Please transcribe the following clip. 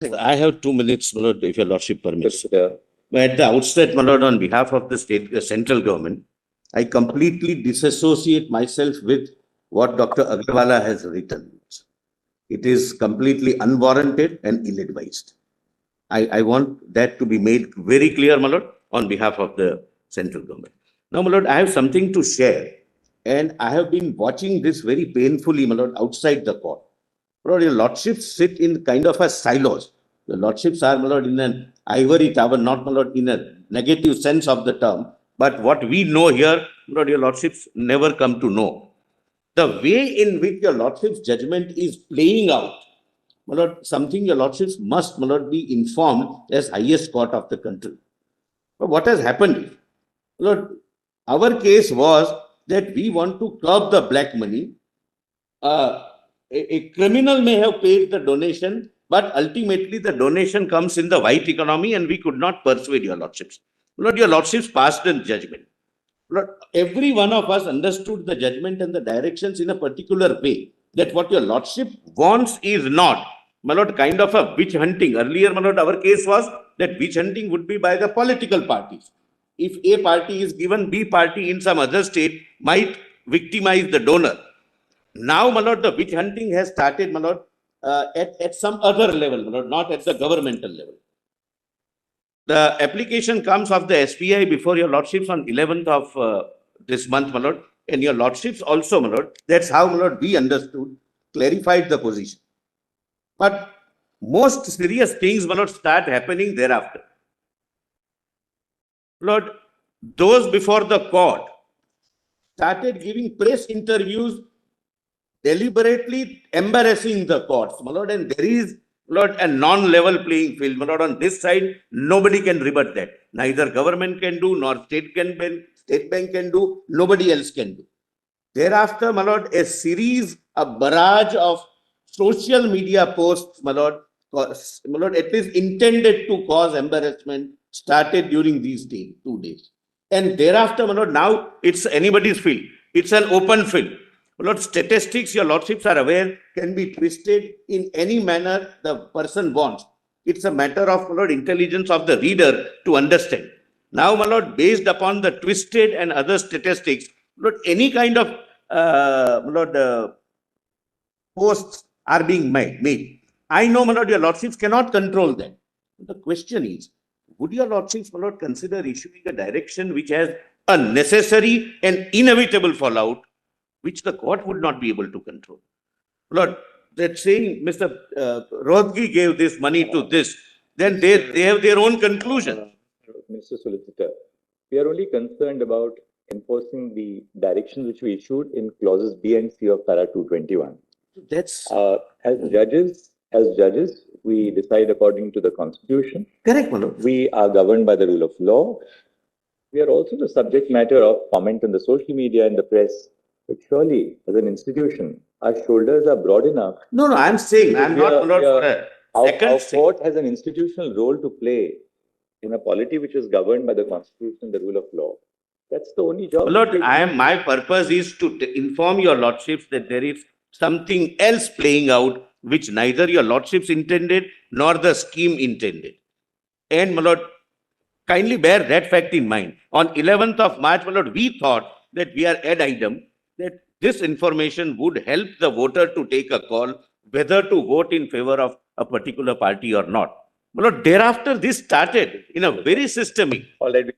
I have 2 minutes, my lord, if your lordship permits. But at the outset, my lord, on behalf of the central government, I completely disassociate myself with what Dr. Agarwala has written. It is completely unwarranted and ill-advised. I want that to be made very clear, my lord, on behalf of the central government. Now, my lord, I have something to share, and I have been watching this very painfully, my lord, outside the court. My lord, your lordships sit in kind of a silos. Your lordships are, my lord, in an ivory tower, not, my lord, in a negative sense of the term. But what we know here, my lord, your lordships never come to know. The way in which your lordship's judgment is playing out, my lord, something your lordships must, my lord, be informed as highest court of the country. But what has happened is, my lord, our case was that we want to curb the black money. A criminal may have paid the donation, but ultimately the donation comes in the white economy, and we could not persuade your lordships. Lord, your lordships passed a judgment. Lord, every one of us understood the judgment and the directions in a particular way, that what your lordship wants is not, my lord, kind of a witch hunting. Earlier, my lord, our case was that witch hunting would be by the political parties. If A party is given, B party in some other state might victimize the donor. Now, my lord, the witch hunting has started, my lord, at some other level, my lord, not at the governmental level. The application comes of the SBI before your lordships on 11th of this month, my lord, and your lordships also, my lord. That's how, my lord, we understood, clarified the position. But most serious things, my lord, start happening thereafter. Lord, those before the court started giving press interviews, deliberately embarrassing the courts, my lord, and there is, Lord, a non-level playing field. My lord, on this side, nobody can rebut that. Neither government can do, nor state bank can do, nobody else can do. Thereafter, my lord, a series, a barrage of social media posts, my lord, at least intended to cause embarrassment, started during these 2 days. And thereafter, my lord, now it's anybody's field. It's an open field. My lord, statistics, your lordships are aware, can be twisted in any manner the person wants. It's a matter of, my lord, intelligence of the reader to understand. Now, my lord, based upon the twisted and other statistics, my lord, any kind of my lord, posts are being made. I know, my lord, your lordships cannot control that. The question is, would your lordships, my lord, consider issuing a direction which has a necessary and inevitable fallout, which the court would not be able to control? Lord, that saying Mr. Rodgi gave this money to this, then they have their own conclusion. Mr. Solicitor, we are only concerned about enforcing the directions which we issued in clauses B and C of para 221. That's as judges, we decide according to the Constitution. correct, my lord. We are governed by the rule of law. We are also the subject matter of comment in the social media and the press. But surely, as an institution, our shoulders are broad enough. No, I'm saying, I'm not, my lord, for a second. Our court has an institutional role to play in a polity which is governed by the Constitution and the rule of law. That's the only job. Lord, my purpose is to inform your lordships that there is something else playing out which neither your lordships intended nor the scheme intended. And, my lord, kindly bear that fact in mind. On 11th of March, my lord, we thought that we are ad idem, that this information would help the voter to take a call whether to vote in favor of a particular party or not. My lord, thereafter, this started in a very systemic. All right.